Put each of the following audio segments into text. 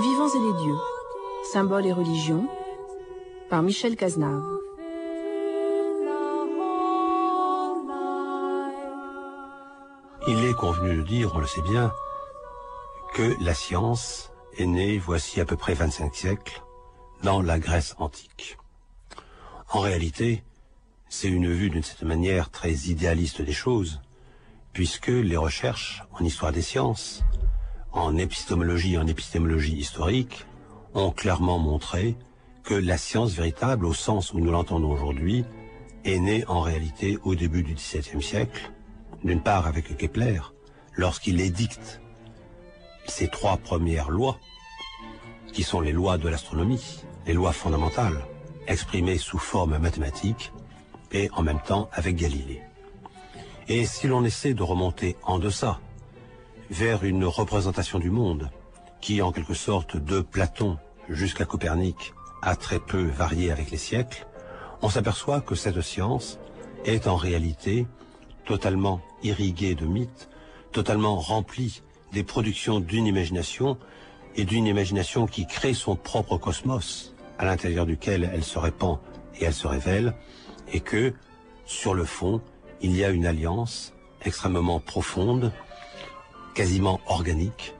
vivants et les dieux, symboles et religions, par Michel Cazenave. Il est convenu de dire, on le sait bien, que la science est née, voici à peu près 25 siècles, dans la Grèce antique. En réalité, c'est une vue d'une certaine manière très idéaliste des choses, puisque les recherches en histoire des sciences, en épistémologie historique, ont clairement montré que la science véritable, au sens où nous l'entendons aujourd'hui, est née en réalité au début du XVIIe siècle, d'une part avec Kepler, lorsqu'il édicte ces 3 premières lois, qui sont les lois de l'astronomie, les lois fondamentales, exprimées sous forme mathématique, et en même temps avec Galilée. Et si l'on essaie de remonter en deçà, vers une représentation du monde, qui en quelque sorte, de Platon jusqu'à Copernic, a très peu varié avec les siècles, on s'aperçoit que cette science est en réalité totalement irriguée de mythes, totalement remplie des productions d'une imagination, et d'une imagination qui crée son propre cosmos, à l'intérieur duquel elle se répand et elle se révèle, et que, sur le fond, il y a une alliance extrêmement profonde, quasiment organique,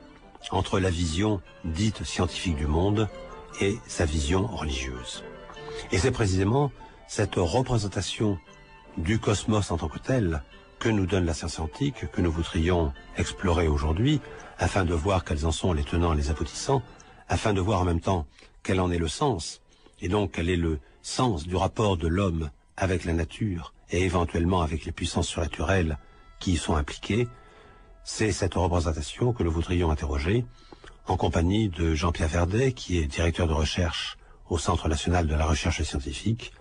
entre la vision dite scientifique du monde et sa vision religieuse. Et c'est précisément cette représentation du cosmos en tant que tel que nous donne la science antique, que nous voudrions explorer aujourd'hui, afin de voir quels en sont les tenants et les aboutissants, afin de voir en même temps quel en est le sens, et donc quel est le sens du rapport de l'homme avec la nature, et éventuellement avec les puissances surnaturelles qui y sont impliquées. C'est cette représentation que nous voudrions interroger, en compagnie de Jean-Pierre Verdet, qui est directeur de recherche au Centre national de la recherche scientifique,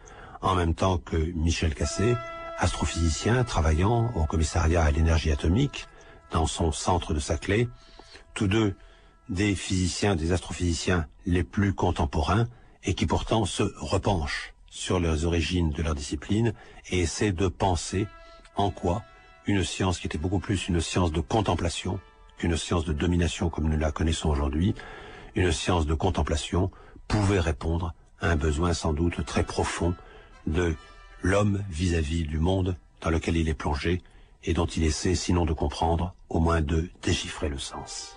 en même temps que Michel Cassé, astrophysicien travaillant au commissariat à l'énergie atomique, dans son centre de Saclay, tous deux des physiciens, des astrophysiciens les plus contemporains, et qui pourtant se repenchent sur les origines de leur discipline, et essaient de penser en quoi une science qui était beaucoup plus une science de contemplation qu'une science de domination comme nous la connaissons aujourd'hui, une science de contemplation pouvait répondre à un besoin sans doute très profond de l'homme vis-à-vis du monde dans lequel il est plongé et dont il essaie, sinon de comprendre, au moins de déchiffrer le sens.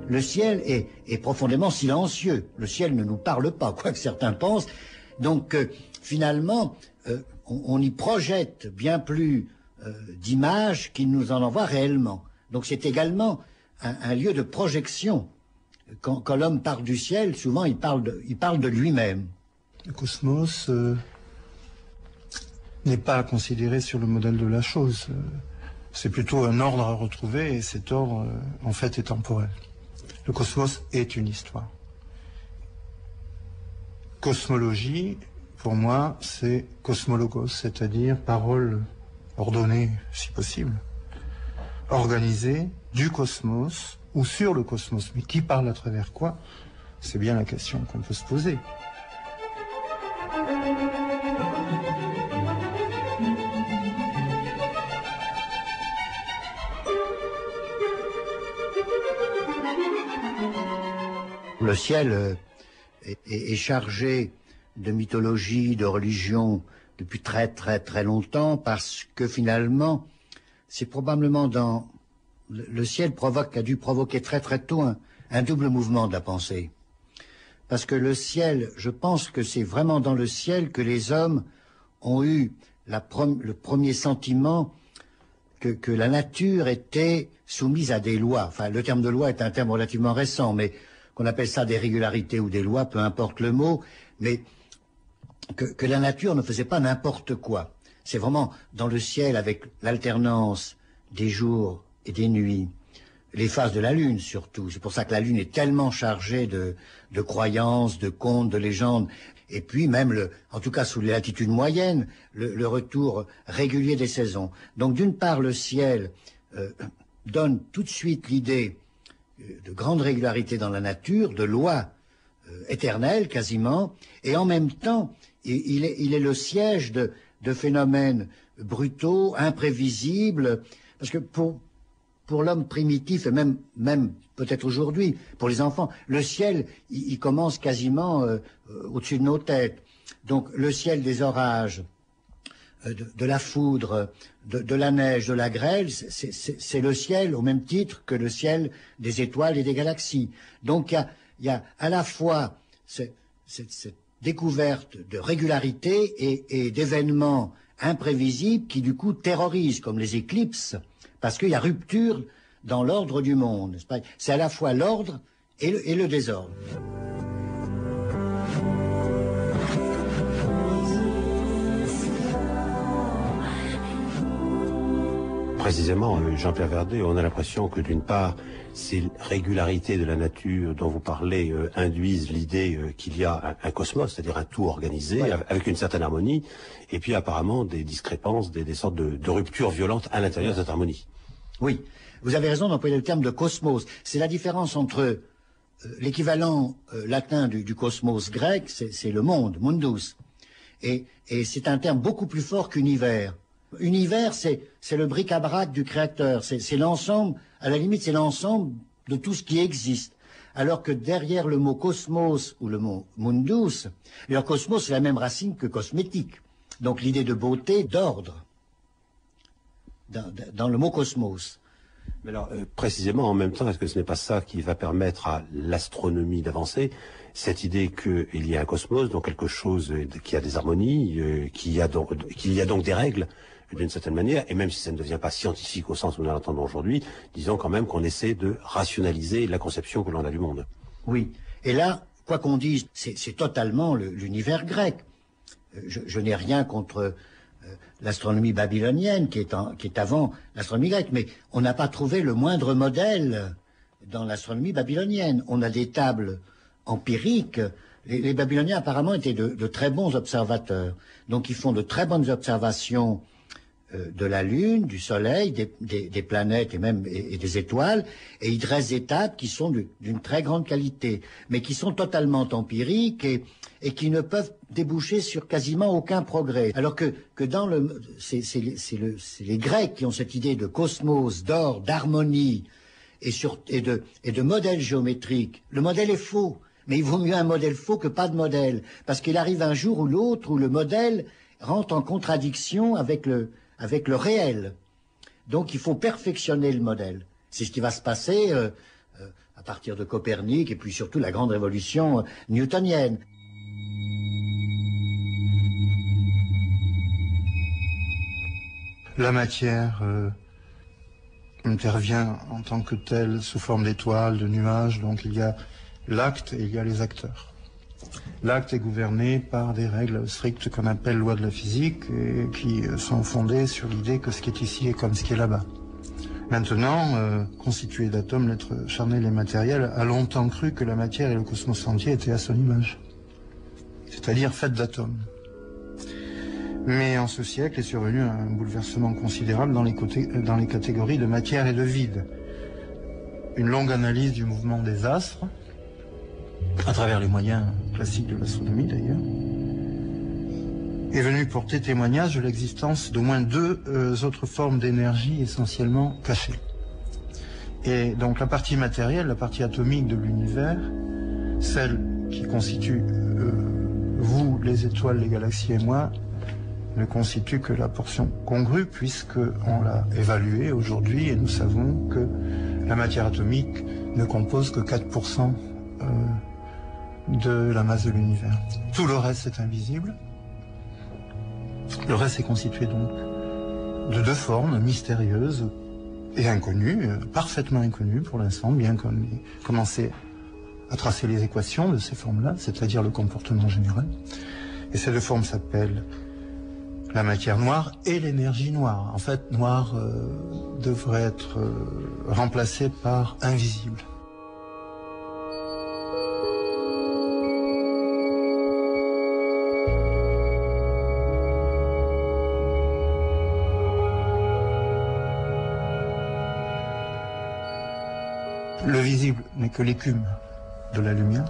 Le ciel est profondément silencieux. Le ciel ne nous parle pas, quoi que certains pensent. Donc, finalement, on y projette bien plus d'images qu'il nous en envoie réellement. Donc, c'est également un lieu de projection. Quand l'homme parle du ciel, souvent, il parle de lui-même. Le cosmos n'est pas à considérer sur le modèle de la chose. C'est plutôt un ordre à retrouver, et cet ordre, en fait, est temporel. Le cosmos est une histoire. Cosmologie, pour moi, c'est cosmologos, c'est-à-dire parole ordonnée, si possible, organisée du cosmos ou sur le cosmos. Mais qui parle à travers quoi? C'est bien la question qu'on peut se poser. Le ciel est chargé de mythologie, de religion depuis très très très longtemps, parce que finalement, c'est probablement le ciel a dû provoquer très très tôt un double mouvement de la pensée. Parce que le ciel, je pense que c'est vraiment dans le ciel que les hommes ont eu le premier sentiment que la nature était soumise à des lois. Enfin, le terme de loi est un terme relativement récent, mais qu'on appelle ça des régularités ou des lois, peu importe le mot, mais que la nature ne faisait pas n'importe quoi. C'est vraiment dans le ciel, avec l'alternance des jours et des nuits, les phases de la Lune surtout. C'est pour ça que la Lune est tellement chargée de croyances, de contes, de légendes. Et puis même, en tout cas sous les latitudes moyennes, le retour régulier des saisons. Donc d'une part, le ciel donne tout de suite l'idée de grande régularité dans la nature, de lois éternel quasiment, et en même temps, il est le siège de phénomènes brutaux, imprévisibles, parce que pour l'homme primitif, et même peut-être aujourd'hui, pour les enfants, le ciel, il commence quasiment au-dessus de nos têtes. Donc le ciel des orages, de la foudre, de la neige, de la grêle, c'est le ciel au même titre que le ciel des étoiles et des galaxies. Donc il y a à la fois cette découverte de régularité et d'événements imprévisibles qui du coup terrorisent, comme les éclipses, parce qu'il y a rupture dans l'ordre du monde. C'est à la fois l'ordre et le désordre. Précisément, Jean-Pierre Verdet, on a l'impression que d'une part, ces régularités de la nature dont vous parlez induisent l'idée qu'il y a un cosmos, c'est-à-dire un tout organisé, ouais, avec une certaine harmonie, et puis apparemment des discrépances, des sortes de ruptures violentes à l'intérieur de cette harmonie. Oui, vous avez raison d'employer le terme de cosmos. C'est la différence entre l'équivalent latin du cosmos grec, c'est le monde, mundus, et c'est un terme beaucoup plus fort qu'univers. Univers, c'est le bric-à-brac du créateur, c'est l'ensemble, à la limite c'est l'ensemble de tout ce qui existe. Alors que derrière le mot cosmos ou le mot mundus, alors cosmos c'est la même racine que cosmétique. Donc l'idée de beauté, d'ordre, dans le mot cosmos. Mais alors, précisément, en même temps, est-ce que ce n'est pas ça qui va permettre à l'astronomie d'avancer? Cette idée qu'il y a un cosmos, donc quelque chose qui a des harmonies, qu'il y a donc des règles, d'une certaine manière, et même si ça ne devient pas scientifique au sens où nous l'entendons aujourd'hui, disons quand même qu'on essaie de rationaliser la conception que l'on a du monde. Oui, et là, quoi qu'on dise, c'est totalement l'univers grec. Je n'ai rien contre l'astronomie babylonienne, qui est avant l'astronomie grecque, mais on n'a pas trouvé le moindre modèle dans l'astronomie babylonienne. On a des tables empiriques. Les Babyloniens apparemment étaient de très bons observateurs. Donc ils font de très bonnes observations de la Lune, du Soleil, des planètes et des étoiles, et ils dressent des tables qui sont d'une très grande qualité, mais qui sont totalement empiriques et qui ne peuvent déboucher sur quasiment aucun progrès. Alors que dans c'est les Grecs qui ont cette idée de cosmos, d'ordre, d'harmonie et de modèle géométrique. Le modèle est faux, mais il vaut mieux un modèle faux que pas de modèle, parce qu'il arrive un jour ou l'autre où le modèle rentre en contradiction avec le réel. Donc il faut perfectionner le modèle. C'est ce qui va se passer à partir de Copernic et puis surtout la grande révolution newtonienne. La matière intervient en tant que telle sous forme d'étoiles, de nuages, donc il y a l'acte et il y a les acteurs. L'acte est gouverné par des règles strictes qu'on appelle lois de la physique et qui sont fondées sur l'idée que ce qui est ici est comme ce qui est là-bas. Maintenant, constitué d'atomes, l'être charnel et matériel a longtemps cru que la matière et le cosmos entier étaient à son image, c'est-à-dire faits d'atomes. Mais en ce siècle est survenu un bouleversement considérable dans les catégories de matière et de vide. Une longue analyse du mouvement des astres, à travers les moyens classiques de l'astronomie d'ailleurs, est venue porter témoignage de l'existence d'au moins deux autres formes d'énergie essentiellement cachées. Et donc la partie matérielle, la partie atomique de l'univers, celle qui constitue vous, les étoiles, les galaxies et moi, ne constitue que la portion congrue puisqu'on l'a évaluée aujourd'hui et nous savons que la matière atomique ne compose que 4% de la masse de l'univers. Tout le reste est invisible. Le reste est constitué donc de deux formes mystérieuses et inconnues, parfaitement inconnues pour l'instant, bien qu'on ait commencé à tracer les équations de ces formes-là, c'est-à-dire le comportement général. Et ces deux formes s'appellent la matière noire et l'énergie noire. En fait, noir devrait être remplacé par invisible. Le visible n'est que l'écume de la lumière.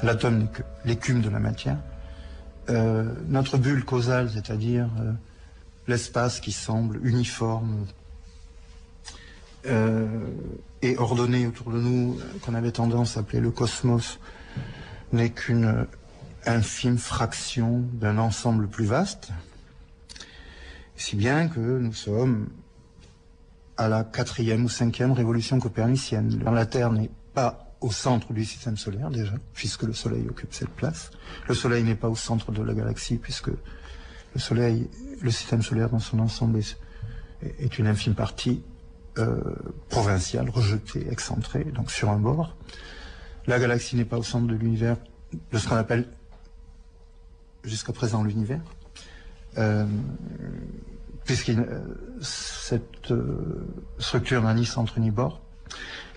L'atome n'est que l'écume de la matière. Notre bulle causale, c'est-à-dire l'espace qui semble uniforme et ordonné autour de nous, qu'on avait tendance à appeler le cosmos, n'est qu'une infime fraction d'un ensemble plus vaste, si bien que nous sommes à la 4e ou 5e révolution copernicienne. La Terre n'est pas au centre du système solaire déjà, puisque le Soleil occupe cette place. Le Soleil n'est pas au centre de la galaxie, puisque le système solaire dans son ensemble est une infime partie provinciale, rejetée, excentrée, donc sur un bord. La galaxie n'est pas au centre de l'univers, de ce qu'on appelle jusqu'à présent l'univers, puisque cette structure n'a ni centre ni bord.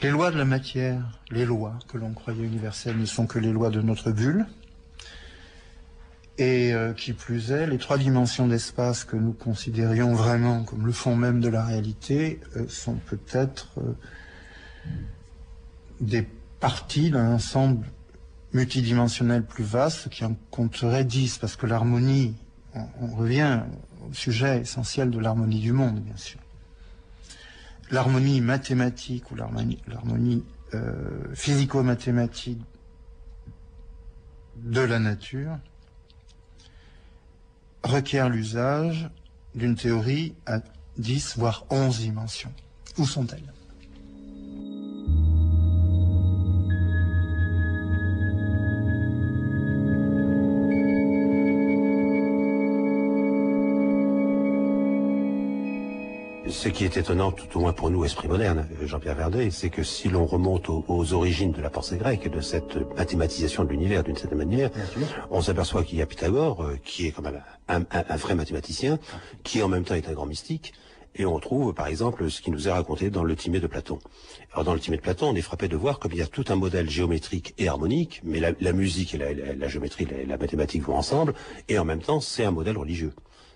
Les lois de la matière, les lois que l'on croyait universelles, ne sont que les lois de notre bulle. Et qui plus est, les 3 dimensions d'espace que nous considérions vraiment comme le fond même de la réalité sont peut-être des parties d'un ensemble multidimensionnel plus vaste qui en compterait 10, parce que l'harmonie, on revient au sujet essentiel de l'harmonie du monde, bien sûr. L'harmonie mathématique ou l'harmonie physico-mathématique de la nature requiert l'usage d'une théorie à 10 voire 11 dimensions. Où sont-elles ? Ce qui est étonnant, tout au moins pour nous, esprit moderne, Jean-Pierre Verdet, c'est que si l'on remonte aux origines de la pensée grecque, de cette mathématisation de l'univers d'une certaine manière, on s'aperçoit qu'il y a Pythagore, qui est quand même un vrai mathématicien, qui en même temps est un grand mystique, et on trouve par exemple ce qui nous est raconté dans le Timée de Platon. Alors dans le Timée de Platon, on est frappé de voir comme il y a tout un modèle géométrique et harmonique, mais la musique et la géométrie, la mathématique vont ensemble, et en même temps c'est un modèle religieux.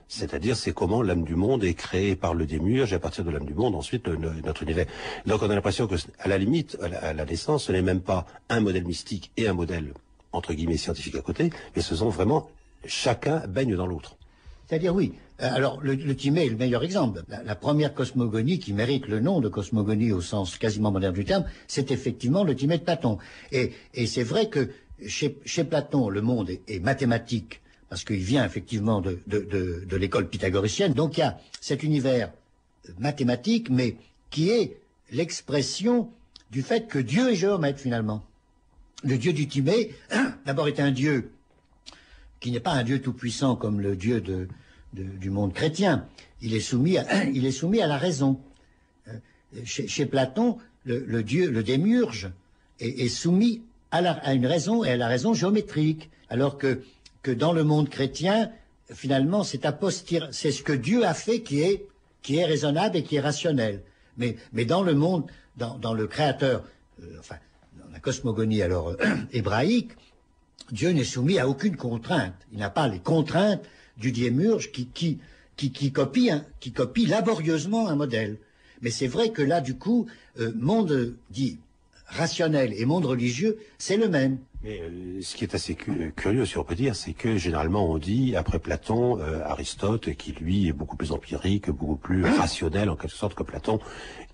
C'est-à-dire, c'est comment l'âme du monde est créée par le démiurge, et à partir de l'âme du monde, ensuite, notre univers. Donc, on a l'impression que, à la limite, à la naissance, ce n'est même pas un modèle mystique et un modèle, entre guillemets, scientifique à côté, mais ce sont vraiment, chacun baigne dans l'autre. C'est-à-dire, oui. Alors, le Timée est le meilleur exemple. La première cosmogonie qui mérite le nom de cosmogonie au sens quasiment moderne du terme, c'est effectivement le Timée de Platon. Et c'est vrai que chez Platon, le monde est mathématique, parce qu'il vient effectivement de l'école pythagoricienne. Donc il y a cet univers mathématique, mais qui est l'expression du fait que Dieu est géomètre finalement. Le Dieu du Timée, d'abord, est un Dieu qui n'est pas un Dieu tout-puissant comme le Dieu du monde chrétien. Il est soumis à la raison. Chez Platon, le Dieu, le démiurge, est soumis à une raison, et à la raison géométrique, alors que dans le monde chrétien, finalement, c'est ce que Dieu a fait qui est raisonnable et qui est rationnel. Mais dans le monde, dans le créateur, dans la cosmogonie alors hébraïque, Dieu n'est soumis à aucune contrainte. Il n'a pas les contraintes du démiurge qui copie laborieusement un modèle. Mais c'est vrai que là, du coup, monde dit rationnel et monde religieux, c'est le même. Mais ce qui est assez curieux, si on peut dire, c'est que généralement on dit, après Platon, Aristote, qui lui est beaucoup plus empirique, beaucoup plus rationnel en quelque sorte que Platon,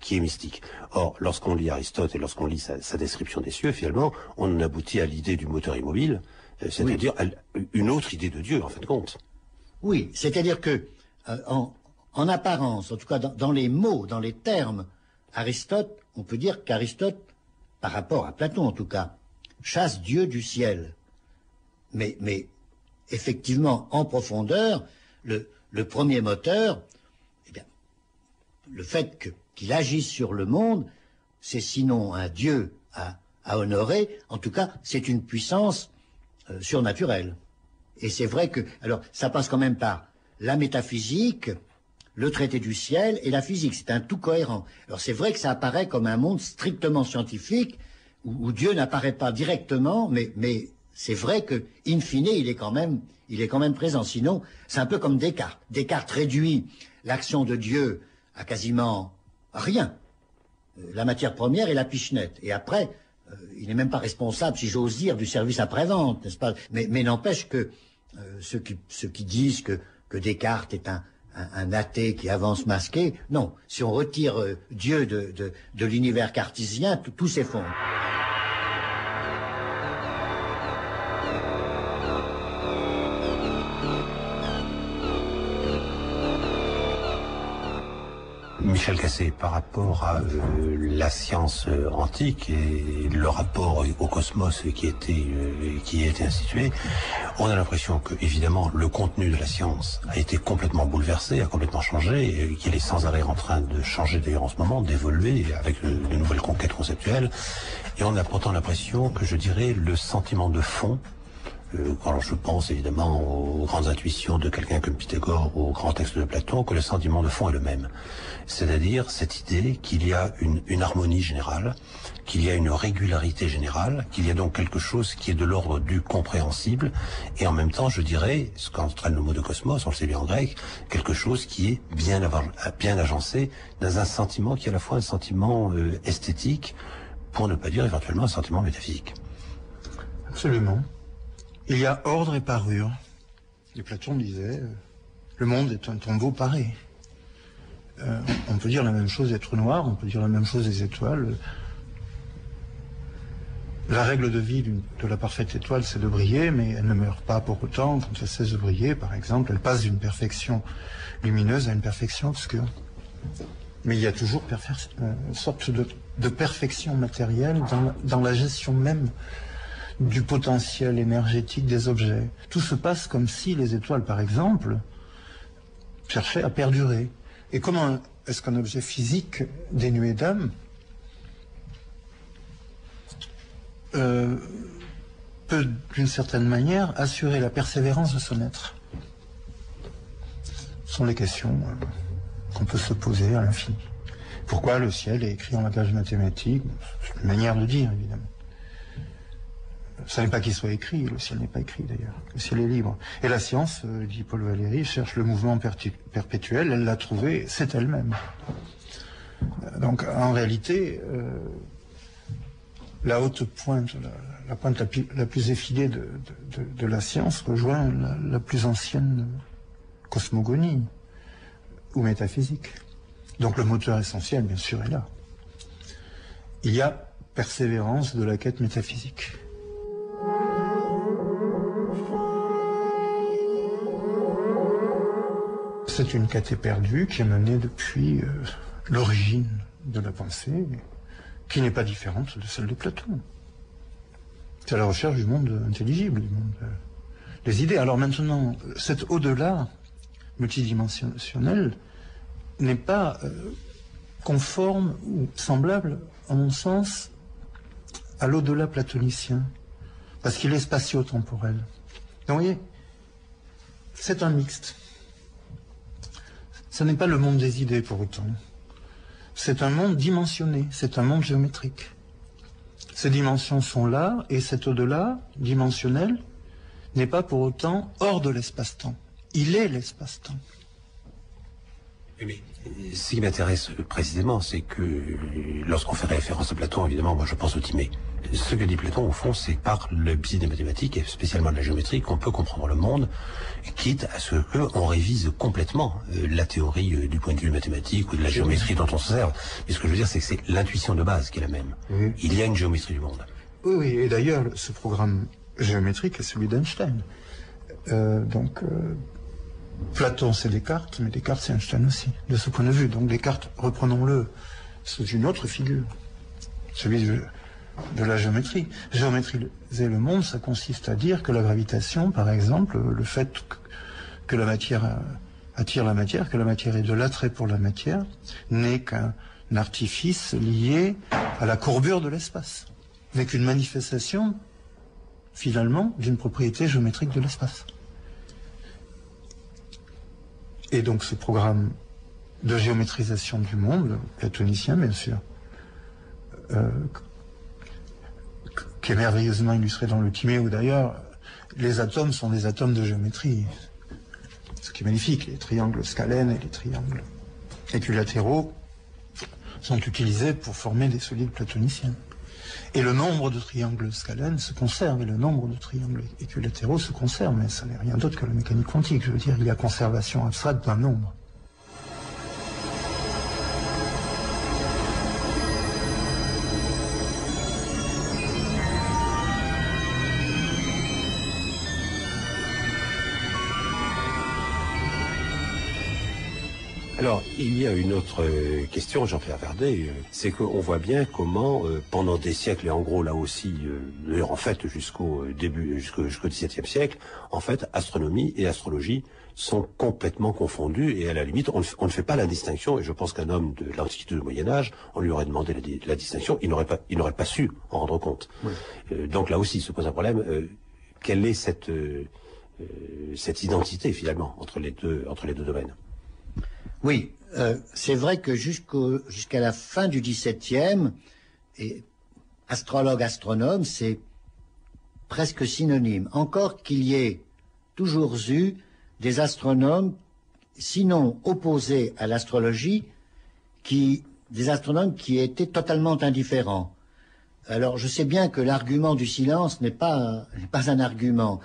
qui est mystique. Or, lorsqu'on lit Aristote et lorsqu'on lit sa description des cieux, finalement, on en aboutit à l'idée du moteur immobile, c'est-à-dire une autre idée de Dieu, en fin de compte. Oui, c'est-à-dire que, en apparence, en tout cas dans les mots, dans les termes, Aristote, on peut dire qu'Aristote, par rapport à Platon en tout cas, chasse Dieu du ciel. Mais effectivement, en profondeur, le premier moteur, eh bien, le fait qu'il agisse sur le monde, c'est sinon un Dieu à honorer, en tout cas, c'est une puissance surnaturelle. Et c'est vrai que, alors, ça passe quand même par la métaphysique, le traité du ciel et la physique. C'est un tout cohérent. Alors c'est vrai que ça apparaît comme un monde strictement scientifique, où Dieu n'apparaît pas directement, mais c'est vrai que, in fine, il est quand même présent. Sinon, c'est un peu comme Descartes. Descartes réduit l'action de Dieu à quasiment rien. La matière première est la pichenette. Et après, il n'est même pas responsable, si j'ose dire, du service après-vente, n'est-ce pas? Mais n'empêche que ceux qui disent que Descartes est un athée qui avance masqué, non. Si on retire Dieu de l'univers cartésien, tout s'effondre. Michel Cassé, par rapport à la science antique et le rapport au cosmos qui a été institué, on a l'impression que, évidemment, le contenu de la science a été complètement bouleversé, a complètement changé, et qu'il est sans arrêt en train de changer d'ailleurs en ce moment, d'évoluer avec de nouvelles conquêtes conceptuelles. Et on a pourtant l'impression que, je dirais, le sentiment de fond, quand je pense évidemment aux grandes intuitions de quelqu'un comme Pythagore, aux grands textes de Platon, que le sentiment de fond est le même. C'est-à-dire cette idée qu'il y a une harmonie générale, qu'il y a une régularité générale, qu'il y a donc quelque chose qui est de l'ordre du compréhensible, et en même temps, je dirais, ce qu'entraîne le mot de cosmos, on le sait bien en grec, quelque chose qui est bien agencé dans un sentiment qui est à la fois un sentiment esthétique, pour ne pas dire éventuellement un sentiment métaphysique. Absolument. Il y a ordre et parure. Et Platon disait, le monde est un tombeau paré. On peut dire la même chose des trous noirs, on peut dire la même chose des étoiles. La règle de vie de la parfaite étoile, c'est de briller, mais elle ne meurt pas pour autant. Quand elle cesse de briller, par exemple, elle passe d'une perfection lumineuse à une perfection obscure. Mais il y a toujours une sorte de perfection matérielle dans la gestion même du potentiel énergétique des objets. Tout se passe comme si les étoiles, par exemple, cherchaient à perdurer. Et comment est-ce qu'un objet physique dénué d'âme peut, d'une certaine manière, assurer la persévérance de son être? Ce sont les questions qu'on peut se poser à l'infini. Pourquoi le ciel est écrit en langage mathématique? C'est une manière de dire, évidemment. Ce n'est pas qu'il soit écrit, le ciel n'est pas écrit d'ailleurs, le ciel est libre. Et la science, dit Paul Valéry, cherche le mouvement perpétuel, elle l'a trouvé, c'est elle-même. Donc en réalité, la haute pointe, la pointe la plus effilée de la science rejoint la plus ancienne cosmogonie ou métaphysique. Donc le moteur essentiel, bien sûr, est là. Il y a persévérance de la quête métaphysique. C'est une quête éperdue qui est menée depuis l'origine de la pensée, qui n'est pas différente de celle de Platon. C'est la recherche du monde intelligible, du monde des idées. Alors maintenant, cet au-delà multidimensionnel n'est pas conforme ou semblable, à mon sens, à l'au-delà platonicien, parce qu'il est spatio-temporel. Donc vous voyez, c'est un mixte. Ce n'est pas le monde des idées pour autant. C'est un monde dimensionné, c'est un monde géométrique. Ces dimensions sont là, et cet au-delà dimensionnel n'est pas pour autant hors de l'espace-temps. Il est l'espace-temps. Mais ce qui m'intéresse précisément, c'est que lorsqu'on fait référence à Platon, évidemment, moi je pense au Timée. Ce que dit Platon, au fond, c'est par le biais des mathématiques, et spécialement de la géométrie, qu'on peut comprendre le monde, quitte à ce qu'on révise complètement la théorie du point de vue mathématique ou de la géométrie dont on se sert. Mais ce que je veux dire, c'est que c'est l'intuition de base qui est la même. Oui. Il y a une géométrie du monde. Oui, oui, et d'ailleurs, ce programme géométrique est celui d'Einstein. Platon, c'est Descartes, mais Descartes, c'est Einstein aussi, de ce point de vue. Donc Descartes, reprenons-le, c'est une autre figure, celui de la géométrie. Géométriser le monde, ça consiste à dire que la gravitation, par exemple, le fait que la matière attire la matière, que la matière ait de l'attrait pour la matière, n'est qu'un artifice lié à la courbure de l'espace, n'est qu'une manifestation, finalement, d'une propriété géométrique de l'espace. Et donc ce programme de géométrisation du monde, platonicien bien sûr, qui est merveilleusement illustré dans le Timée, où d'ailleurs les atomes sont des atomes de géométrie. Ce qui est magnifique, les triangles scalènes et les triangles équilatéraux sont utilisés pour former des solides platoniciens. Et le nombre de triangles scalènes se conserve, et le nombre de triangles équilatéraux se conserve, mais ça n'est rien d'autre que la mécanique quantique. Je veux dire, il y a conservation abstraite d'un nombre. Alors, il y a une autre question, Jean-Pierre Verdet, c'est qu'on voit bien comment, pendant des siècles, et en gros là aussi, d'ailleurs en fait jusqu'au XVIIe siècle, en fait, astronomie et astrologie sont complètement confondus, et à la limite, on ne fait pas la distinction, et je pense qu'un homme de l'Antiquité ou du Moyen-Âge, on lui aurait demandé la distinction, il n'aurait pas su en rendre compte. Oui. Donc là aussi, se pose un problème, quelle est cette identité finalement entre les deux domaines? Oui, c'est vrai que jusqu'à la fin du XVIIe, et astrologue, astronome, c'est presque synonyme. Encore qu'il y ait toujours eu des astronomes, sinon opposés à l'astrologie, des astronomes qui étaient totalement indifférents. Alors, je sais bien que l'argument du silence n'est pas un argument.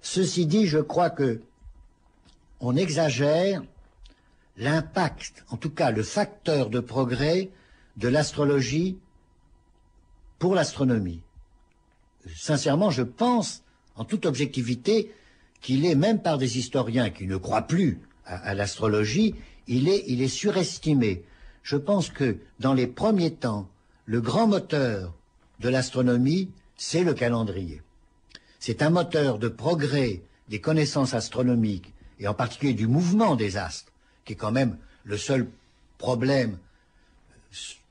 Ceci dit, je crois que on exagère l'impact, en tout cas le facteur de progrès de l'astrologie pour l'astronomie. Sincèrement, je pense, en toute objectivité, qu'il est, même par des historiens qui ne croient plus à l'astrologie, il est surestimé. Je pense que, dans les premiers temps, le grand moteur de l'astronomie, c'est le calendrier. C'est un moteur de progrès des connaissances astronomiques, et en particulier du mouvement des astres, qui est quand même le seul problème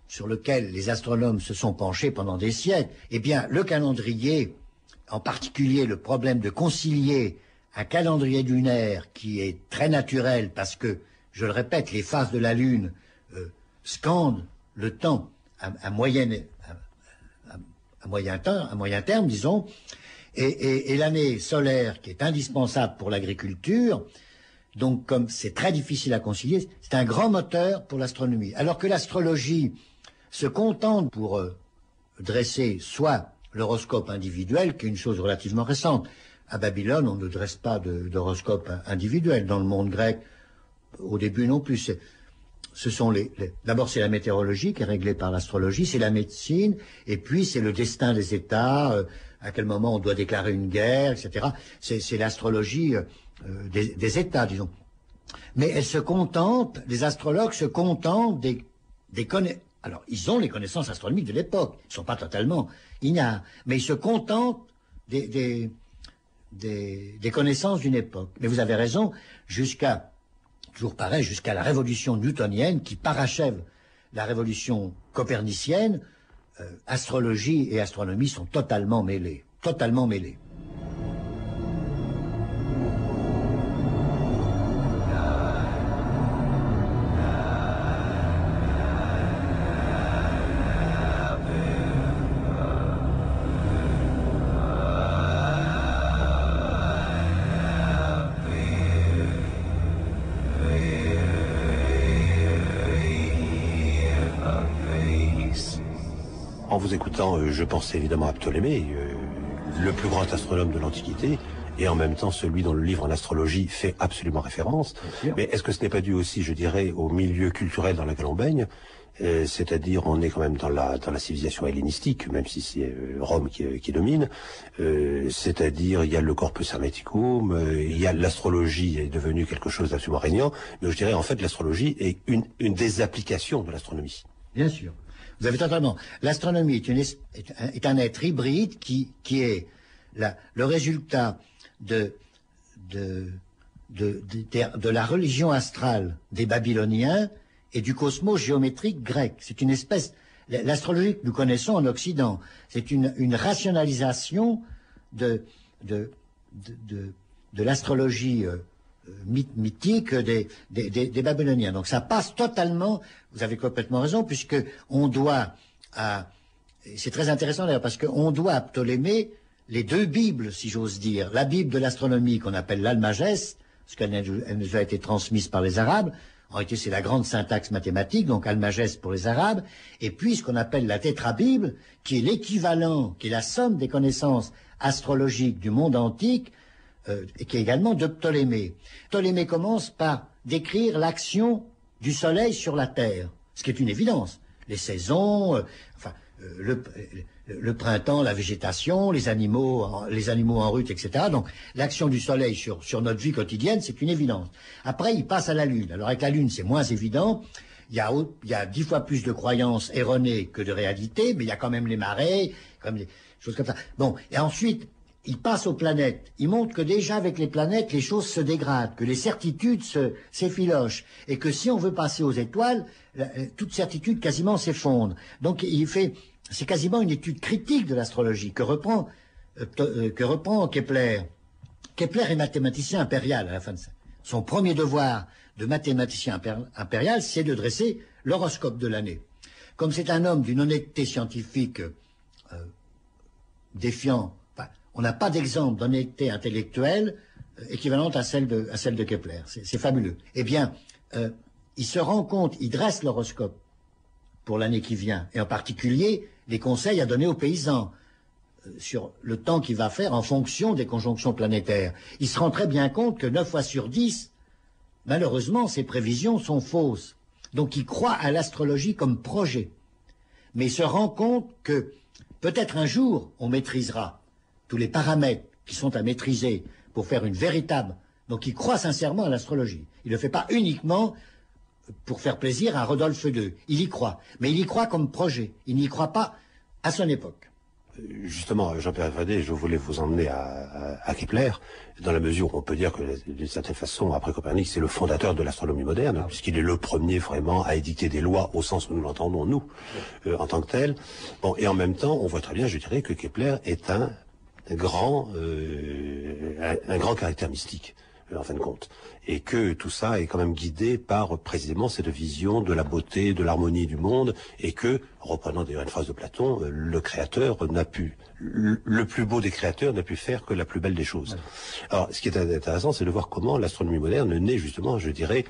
sur lequel les astronomes se sont penchés pendant des siècles. Eh bien, le calendrier, en particulier le problème de concilier un calendrier lunaire qui est très naturel parce que, je le répète, les phases de la Lune scandent le temps à moyen terme, disons, et l'année solaire qui est indispensable pour l'agriculture. Donc, comme c'est très difficile à concilier, c'est un grand moteur pour l'astronomie. Alors que l'astrologie se contente pour dresser soit l'horoscope individuel, qui est une chose relativement récente. À Babylone, on ne dresse pas d'horoscope individuel. Dans le monde grec, au début non plus. D'abord, c'est la météorologie qui est réglée par l'astrologie, c'est la médecine, et puis c'est le destin des États, à quel moment on doit déclarer une guerre, etc. C'est l'astrologie des États, disons. Mais les astrologues se contentent des connaissances. Alors, ils ont les connaissances astronomiques de l'époque. Ils ne sont pas totalement ignares. Mais ils se contentent des connaissances d'une époque. Mais vous avez raison, toujours pareil, jusqu'à la révolution newtonienne qui parachève la révolution copernicienne, astrologie et astronomie sont totalement mêlées. Totalement mêlées. En vous écoutant, je pensais évidemment à Ptolémée, le plus grand astronome de l'Antiquité, et en même temps celui dont le livre en astrologie fait absolument référence. Mais est-ce que ce n'est pas dû aussi, je dirais, au milieu culturel dans lequel on baigne, c'est-à-dire on est quand même dans la civilisation hellénistique, même si c'est Rome qui domine, c'est-à-dire il y a le corpus hermeticum, il y a l'astrologie est devenue quelque chose d'absolument régnant, mais je dirais en fait l'astrologie est une des applications de l'astronomie. Bien sûr. Vous avez totalement. L'astronomie est un être hybride qui est le résultat de la religion astrale des Babyloniens et du cosmos géométrique grec. C'est une espèce. L'astrologie que nous connaissons en Occident, c'est une rationalisation de l'astrologie mythique des Babyloniens. Donc ça passe totalement, vous avez complètement raison, puisque on doit c'est très intéressant d'ailleurs, parce qu'on doit à Ptolémée les deux Bibles, si j'ose dire. La Bible de l'astronomie qu'on appelle l'Almagès, parce qu'elle nous a été transmise par les Arabes, En réalité, c'est la grande syntaxe mathématique, donc Almagest pour les Arabes, et puis ce qu'on appelle la tétrabible, qui est l'équivalent, qui est la somme des connaissances astrologiques du monde antique, et qui est également de Ptolémée. Ptolémée commence par décrire l'action du soleil sur la Terre, ce qui est une évidence. Les saisons, le printemps, la végétation, les animaux en rut, etc. Donc l'action du soleil sur notre vie quotidienne, c'est une évidence. Après, il passe à la Lune. Alors avec la Lune, c'est moins évident. Il y a 10 fois plus de croyances erronées que de réalités, mais il y a quand même les marées, comme des choses comme ça. Bon, et ensuite, il passe aux planètes. Il montre que déjà avec les planètes, les choses se dégradent, que les certitudes s'effilochent, et que si on veut passer aux étoiles, toute certitude quasiment s'effondre. Donc c'est quasiment une étude critique de l'astrologie que reprend Kepler. Kepler est mathématicien impérial à la fin de son premier devoir de mathématicien impérial, c'est de dresser l'horoscope de l'année. Comme c'est un homme d'une honnêteté scientifique défiant, on n'a pas d'exemple d'honnêteté intellectuelle équivalente à celle de Kepler. C'est fabuleux. Eh bien, il se rend compte, il dresse l'horoscope pour l'année qui vient, et en particulier les conseils à donner aux paysans sur le temps qu'il va faire en fonction des conjonctions planétaires. Il se rend très bien compte que 9 fois sur 10, malheureusement, ces prévisions sont fausses. Donc il croit à l'astrologie comme projet. Mais il se rend compte que peut-être un jour, on maîtrisera tous les paramètres qui sont à maîtriser pour faire une véritable... Donc il croit sincèrement à l'astrologie. Il ne le fait pas uniquement pour faire plaisir à Rodolphe II. Il y croit. Mais il y croit comme projet. Il n'y croit pas à son époque. Justement, Jean-Pierre Vade, je voulais vous emmener à Kepler, dans la mesure où on peut dire que, d'une certaine façon, après Copernic, c'est le fondateur de l'astronomie moderne, puisqu'il est le premier vraiment à édicter des lois au sens où nous l'entendons, nous, en tant que tel. Bon, et en même temps, on voit très bien, je dirais, que Kepler est un grand caractère mystique, en fin de compte. Et que tout ça est quand même guidé par précisément cette vision de la beauté, de l'harmonie du monde, et que, reprenant d'ailleurs une phrase de Platon, le créateur n'a pu, le plus beau des créateurs n'a pu faire que la plus belle des choses. Alors, ce qui est intéressant, c'est de voir comment l'astronomie moderne naît justement, je dirais,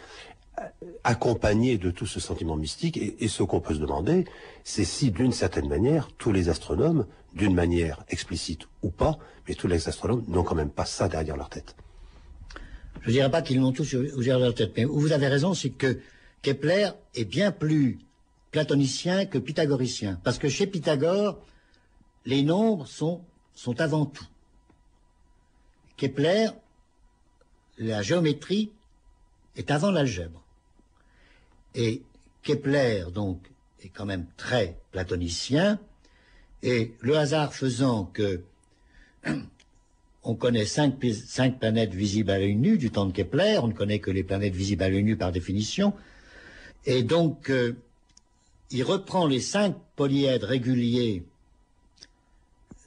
accompagné de tout ce sentiment mystique, et ce qu'on peut se demander, c'est si d'une certaine manière, tous les astronomes, d'une manière explicite ou pas, mais tous les astronomes n'ont quand même pas ça derrière leur tête. Je ne dirais pas qu'ils l'ont tous derrière leur tête, mais où vous avez raison, c'est que Kepler est bien plus platonicien que pythagoricien, parce que chez Pythagore, les nombres sont avant tout. Kepler, la géométrie est avant l'algèbre. Et Kepler, donc, est quand même très platonicien, et le hasard faisant que on connaît 5 planètes visibles à l'œil nu du temps de Kepler, on ne connaît que les planètes visibles à l'œil nu par définition, et donc il reprend les 5 polyèdres réguliers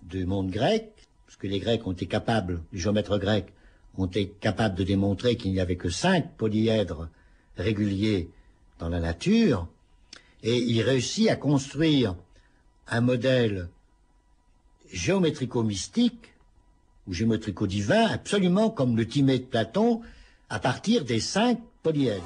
du monde grec, parce que les Grecs ont été capables, les géomètres grecs ont été capables de démontrer qu'il n'y avait que 5 polyèdres réguliers dans la nature, et il réussit à construire un modèle géométrico-mystique ou géométrico-divin, absolument comme le Timée de Platon, à partir des 5 polyèdres.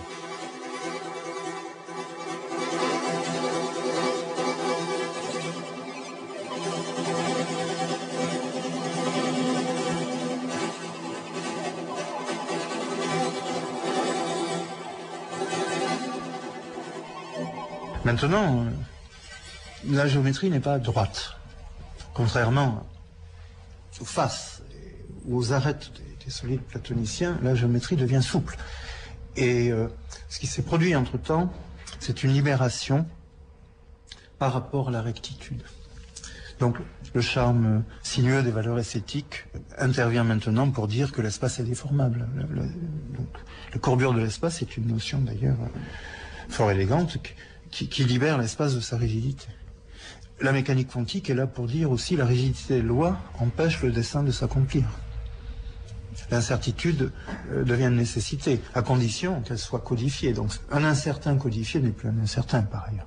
Maintenant, la géométrie n'est pas droite. Contrairement aux faces ou aux arêtes des solides platoniciens, la géométrie devient souple. Et ce qui s'est produit entre-temps, c'est une libération par rapport à la rectitude. Donc le charme sinueux des valeurs esthétiques intervient maintenant pour dire que l'espace est déformable. Donc, le courbure de l'espace est une notion d'ailleurs fort élégante qui libère l'espace de sa rigidité. La mécanique quantique est là pour dire aussi la rigidité des lois empêche le dessein de s'accomplir. L'incertitude devient une nécessité, à condition qu'elle soit codifiée. Donc un incertain codifié n'est plus un incertain par ailleurs.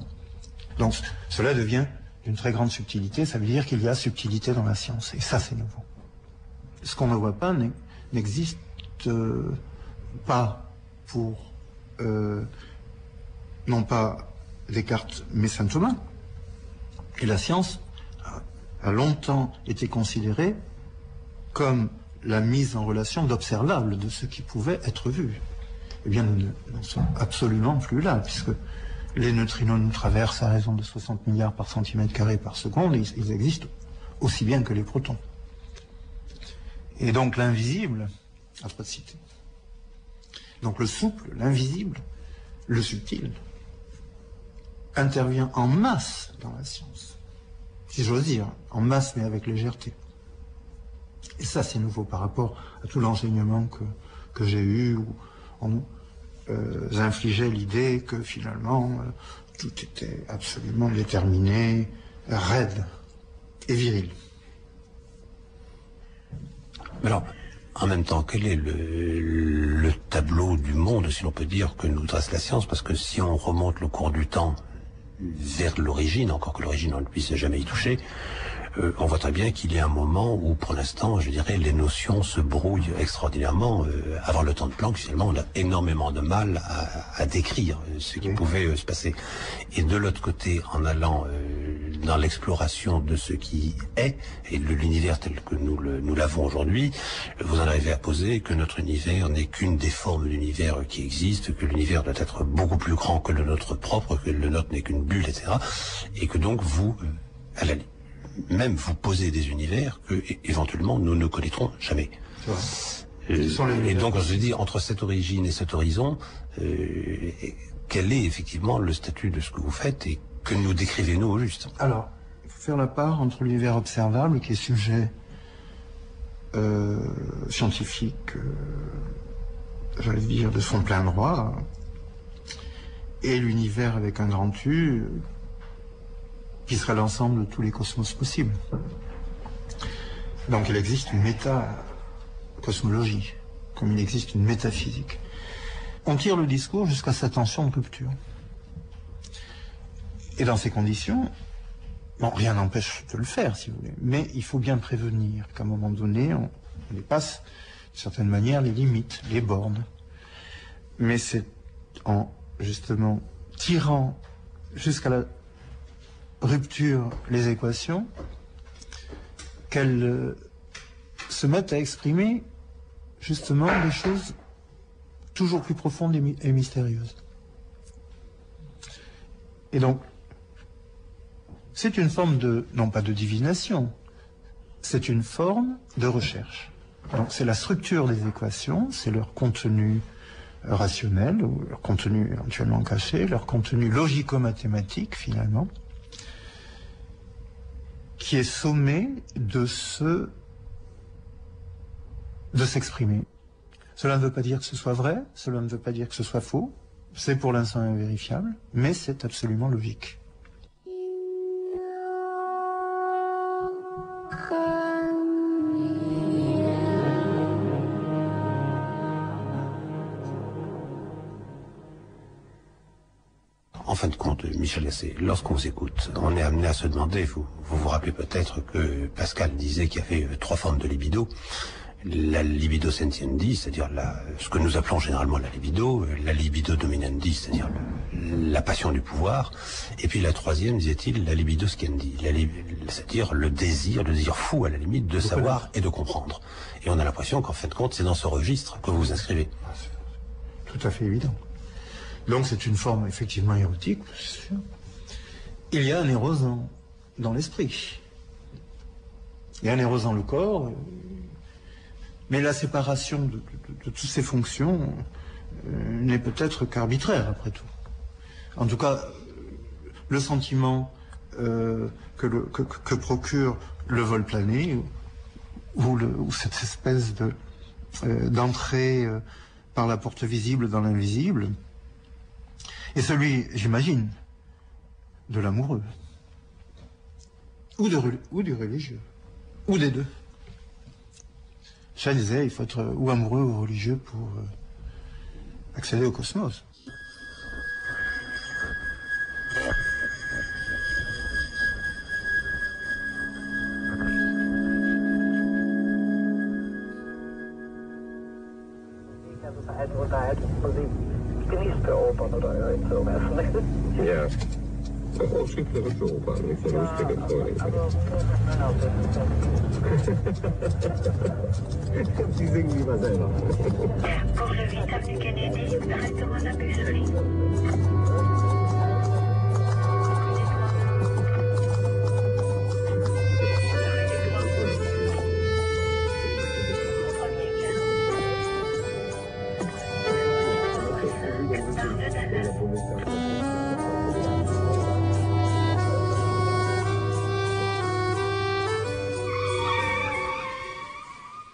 Donc cela devient d'une très grande subtilité, ça veut dire qu'il y a subtilité dans la science, et ça c'est nouveau. Ce qu'on ne voit pas n'existe pas pour non pas Descartes, mais saint Thomas. Et la science a longtemps été considérée comme la mise en relation d'observables de ce qui pouvait être vu. Eh bien, nous n'en sommes absolument plus là, puisque les neutrinos nous traversent à raison de 60 milliards par centimètre carré par seconde, et ils existent aussi bien que les protons. Et donc l'invisible, à pas de citer. Donc le souple, l'invisible, le subtil, intervient en masse dans la science. Si j'ose dire, en masse mais avec légèreté. Et ça c'est nouveau par rapport à tout l'enseignement que j'ai eu, où on nous infligeait l'idée que finalement tout était absolument déterminé, raide et viril. Alors, en même temps, quel est le tableau du monde, si l'on peut dire, que nous dresse la science? Parce que si on remonte le cours du temps vers l'origine, encore que l'origine on ne puisse jamais y toucher, on voit très bien qu'il y a un moment où, pour l'instant, je dirais, les notions se brouillent extraordinairement. Avant le temps de Planck, finalement, on a énormément de mal à décrire ce qui pouvait se passer. Et de l'autre côté, en allant dans l'exploration de ce qui est, et de l'univers tel que nous l'avons aujourd'hui, vous en arrivez à poser que notre univers n'est qu'une des formes d'univers qui existent, que l'univers doit être beaucoup plus grand que le nôtre propre, que le nôtre n'est qu'une bulle, etc. Et que donc vous, à la même vous posez des univers que éventuellement nous ne connaîtrons jamais. Et donc on se dit, entre cette origine et cet horizon, quel est effectivement le statut de ce que vous faites et que nous décrivez-nous au juste? Alors, il faut faire la part entre l'univers observable, qui est sujet scientifique, j'allais dire, de son plein droit, et l'univers avec un grand U, qui serait l'ensemble de tous les cosmos possibles. Donc il existe une méta-cosmologie, comme il existe une métaphysique. On tire le discours jusqu'à sa tension de rupture. Et dans ces conditions, bon, rien n'empêche de le faire, si vous voulez, mais il faut bien prévenir qu'à un moment donné, on dépasse, d'une certaine manière, les limites, les bornes. Mais c'est en, justement, tirant jusqu'à la rupture les équations, qu'elles se mettent à exprimer justement des choses toujours plus profondes et mystérieuses. Et donc, c'est une forme de, non pas de divination, c'est une forme de recherche. Donc c'est la structure des équations, c'est leur contenu rationnel, ou leur contenu éventuellement caché, leur contenu logico-mathématique finalement, qui est sommé de s'exprimer. Cela ne veut pas dire que ce soit vrai, cela ne veut pas dire que ce soit faux, c'est pour l'instant invérifiable, mais c'est absolument logique. En fin de compte, Michel Gasset, lorsqu'on vous écoute, on est amené à se demander, vous vous rappelez peut-être que Pascal disait qu'il y avait 3 formes de libido. La libido sentiendi, c'est-à-dire ce que nous appelons généralement la libido dominandi, c'est-à-dire la passion du pouvoir, et puis la 3e, disait-il, la libido sciendi, c'est-à-dire le désir fou à la limite de savoir et de comprendre. Et on a l'impression qu'en fin de compte, c'est dans ce registre que vous vous inscrivez. Tout à fait évident. Donc c'est une forme effectivement érotique, c'est sûr. Il y a un éros dans l'esprit. Il y a un éros dans le corps. Mais la séparation de toutes ces fonctions n'est peut-être qu'arbitraire, après tout. En tout cas, le sentiment que procure le vol plané, ou cette espèce d'entrée par la porte visible dans l'invisible, est celui, j'imagine, de l'amoureux, ou du religieux, ou des deux. Chat disait, il faut être ou amoureux ou religieux pour accéder au cosmos. Ja. Oskiftere sopa, liksom rustiga Sie singen lieber selber. Pour le 8 avenue Kennedy, directement à la bûcherie.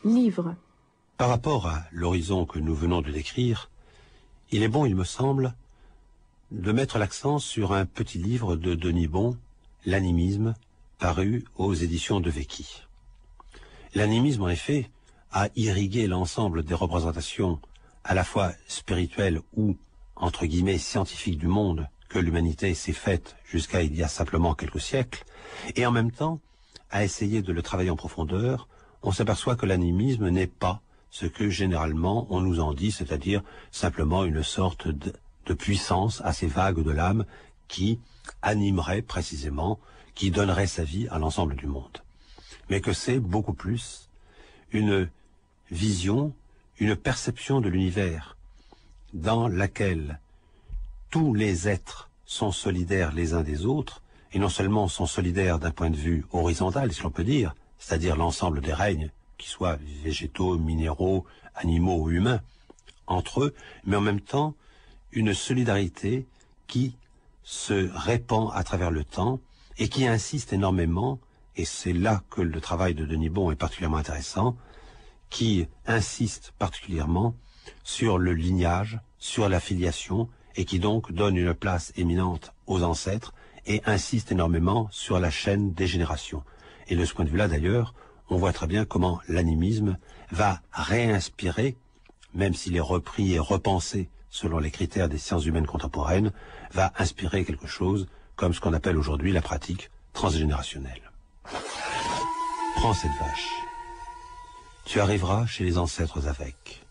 Livre. Par rapport à l'horizon que nous venons de décrire, il est bon, il me semble, de mettre l'accent sur un petit livre de Denis Bon, L'animisme, paru aux éditions de Vecchi. L'animisme, en effet, a irrigué l'ensemble des représentations à la fois spirituelles ou, entre guillemets, scientifiques du monde que l'humanité s'est faite jusqu'à il y a simplement quelques siècles, et en même temps, à essayer de le travailler en profondeur. On s'aperçoit que l'animisme n'est pas ce que généralement on nous en dit, c'est-à-dire simplement une sorte de puissance assez vague de l'âme qui animerait précisément, qui donnerait sa vie à l'ensemble du monde. Mais que c'est beaucoup plus une vision, une perception de l'univers dans laquelle tous les êtres sont solidaires les uns des autres, et non seulement sont solidaires d'un point de vue horizontal, si l'on peut dire, c'est-à-dire l'ensemble des règnes, qu'ils soient végétaux, minéraux, animaux ou humains, entre eux, mais en même temps une solidarité qui se répand à travers le temps et qui insiste énormément, et c'est là que le travail de Denis Bon est particulièrement intéressant, qui insiste particulièrement sur le lignage, sur la filiation, et qui donc donne une place éminente aux ancêtres et insiste énormément sur la chaîne des générations. Et de ce point de vue-là, d'ailleurs, on voit très bien comment l'animisme va réinspirer, même s'il est repris et repensé selon les critères des sciences humaines contemporaines, va inspirer quelque chose comme ce qu'on appelle aujourd'hui la pratique transgénérationnelle. Prends cette vache. Tu arriveras chez les ancêtres avec.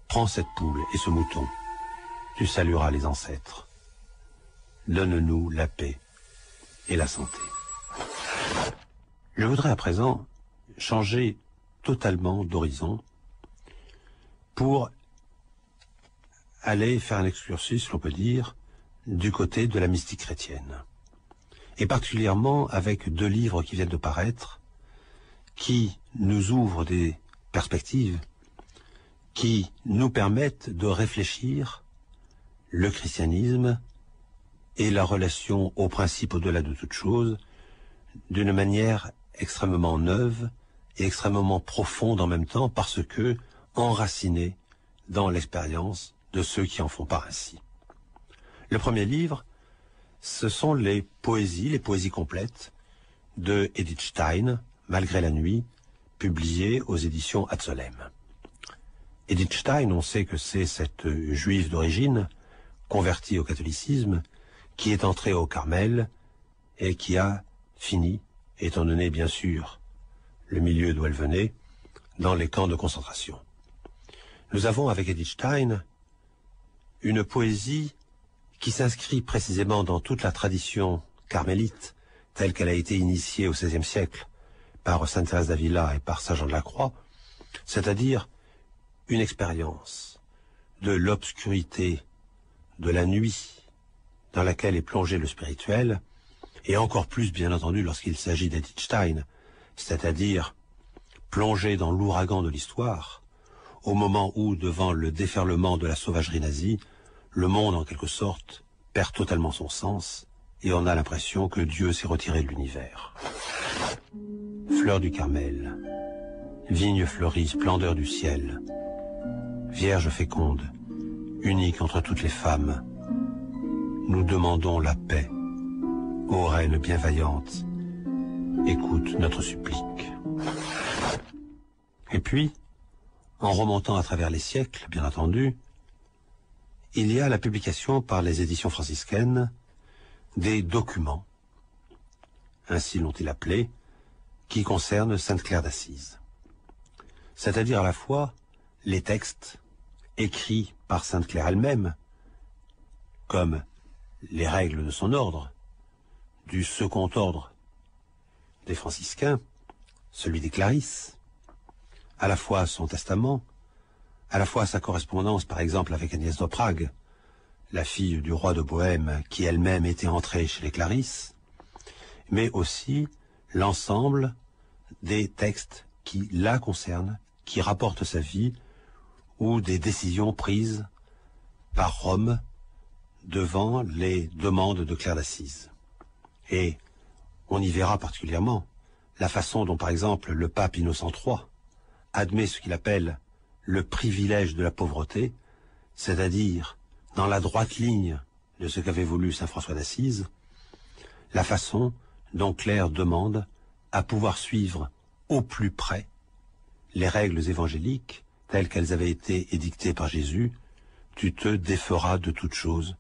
Prends cette poule et ce mouton. Tu salueras les ancêtres. Donne-nous la paix et la santé. Je voudrais à présent changer totalement d'horizon pour aller faire un excursus, l'on peut dire, du côté de la mystique chrétienne. Et particulièrement avec deux livres qui viennent de paraître, qui nous ouvrent des perspectives, qui nous permettent de réfléchir le christianisme et la relation au principe au-delà de toute chose d'une manière extrêmement neuve et extrêmement profonde en même temps, parce que enracinée dans l'expérience de ceux qui en font part ainsi. Le premier livre, ce sont les poésies complètes de Edith Stein, Malgré la nuit, publiées aux éditions Hatzelem. Edith Stein, on sait que c'est cette juive d'origine, convertie au catholicisme, qui est entrée au Carmel et qui a fini, étant donné bien sûr le milieu d'où elle venait, dans les camps de concentration. Nous avons avec Edith Stein une poésie qui s'inscrit précisément dans toute la tradition carmélite telle qu'elle a été initiée au XVIe siècle par Sainte Thérèse d'Avila et par Saint Jean de la Croix, c'est-à-dire une expérience de l'obscurité, de la nuit dans laquelle est plongé le spirituel, et encore plus bien entendu lorsqu'il s'agit d'Edith Stein, c'est-à-dire plongé dans l'ouragan de l'histoire, au moment où, devant le déferlement de la sauvagerie nazie, le monde, en quelque sorte, perd totalement son sens, et on a l'impression que Dieu s'est retiré de l'univers. Fleur du Carmel, vigne fleurie, splendeur du ciel, Vierge féconde, unique entre toutes les femmes, nous demandons la paix. Ô reine bienveillante, écoute notre supplique. Et puis, en remontant à travers les siècles, bien entendu, il y a la publication par les éditions franciscaines des documents, ainsi l'ont-ils appelé, qui concernent Sainte Claire d'Assise. C'est-à-dire à la fois les textes écrits par Sainte Claire elle-même, comme les règles de son ordre, du second ordre des franciscains, celui des Clarisses, à la fois son testament, à la fois sa correspondance par exemple avec Agnès de Prague, la fille du roi de Bohême qui elle-même était entrée chez les Clarisses, mais aussi l'ensemble des textes qui la concernent, qui rapportent sa vie, ou des décisions prises par Rome devant les demandes de Claire d'Assise. Et on y verra particulièrement la façon dont, par exemple, le pape Innocent III admet ce qu'il appelle le privilège de la pauvreté, c'est-à-dire, dans la droite ligne de ce qu'avait voulu saint François d'Assise, la façon dont Claire demande à pouvoir suivre au plus près les règles évangéliques telles qu'elles avaient été édictées par Jésus. Tu te déferas de toutes choses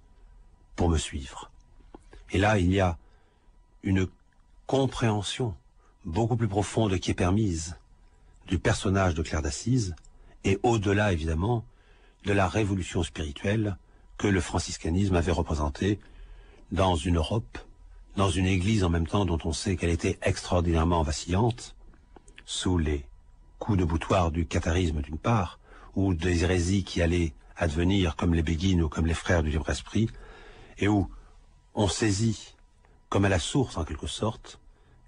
pour me suivre. Et là, il y a une compréhension beaucoup plus profonde qui est permise du personnage de Claire d'Assise et au-delà, évidemment, de la révolution spirituelle que le franciscanisme avait représentée dans une Europe, dans une Église en même temps dont on sait qu'elle était extraordinairement vacillante, sous les coups de boutoir du catharisme d'une part, ou des hérésies qui allaient advenir comme les Béguines ou comme les frères du Libre-Esprit, et où on saisit comme à la source en quelque sorte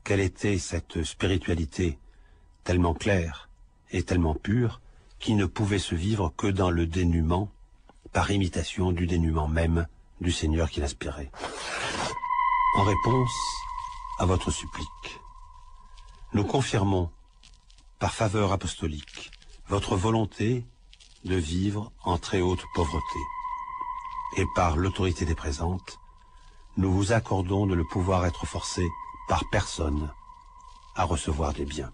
quelle était cette spiritualité tellement claire et tellement pure qui ne pouvait se vivre que dans le dénuement, par imitation du dénuement même du Seigneur qui l'inspirait. En réponse à votre supplique, nous confirmons par faveur apostolique votre volonté de vivre en très haute pauvreté. Et par l'autorité des présentes, nous vous accordons de ne pouvoir être forcé par personne à recevoir des biens.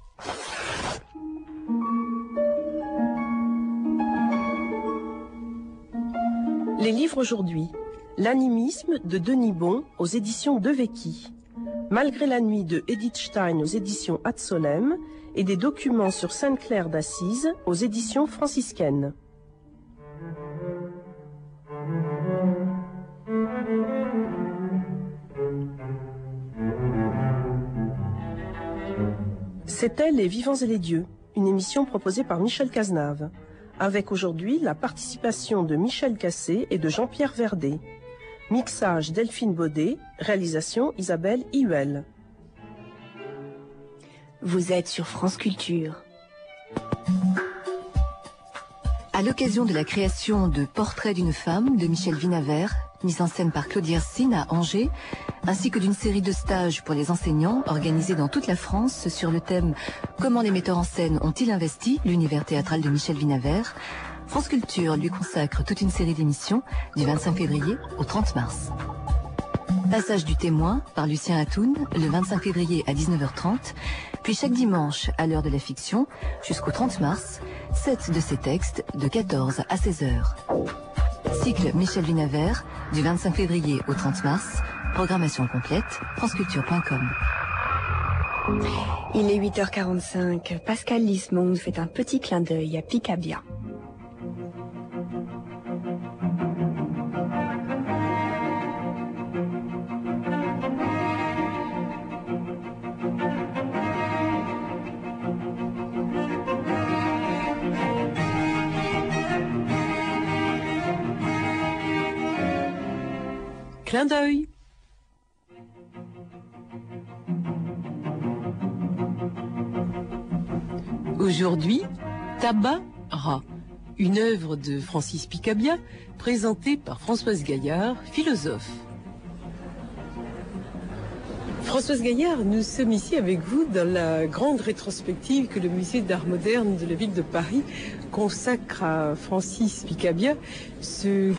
Les livres aujourd'hui. L'animisme de Denis Bon aux éditions De Vecchi. Malgré la nuit de Edith Stein aux éditions Ad Solem et des documents sur Sainte Claire d'Assise aux éditions franciscaines. C'était Les Vivants et les Dieux, une émission proposée par Michel Cazenave, avec aujourd'hui la participation de Michel Cassé et de Jean-Pierre Verdet. Mixage Delphine Baudet, réalisation Isabelle Ihuel. Vous êtes sur France Culture. À l'occasion de la création de Portrait d'une femme de Michel Vinavert, mise en scène par Claude Yersine à Angers, ainsi que d'une série de stages pour les enseignants organisés dans toute la France sur le thème « Comment les metteurs en scène ont-ils investi l'univers théâtral de Michel Vinavert ?», France Culture lui consacre toute une série d'émissions du 25 février au 30 mars. Passage du témoin par Lucien Atoun le 25 février à 19h30, puis chaque dimanche à l'heure de la fiction jusqu'au 30 mars, 7 de ses textes de 14 à 16h. Cycle Michel Vinavert du 25 février au 30 mars, programmation complète, franceculture.com. Il est 8h45. Pascal Lismonde fait un petit clin d'œil à Picabia. Clin d'œil. Aujourd'hui, Tabac Rat, une œuvre de Francis Picabia présentée par Françoise Gaillard, philosophe. Françoise Gaillard, nous sommes ici avec vous dans la grande rétrospective que le musée d'art moderne de la ville de Paris consacre à Francis Picabia, ce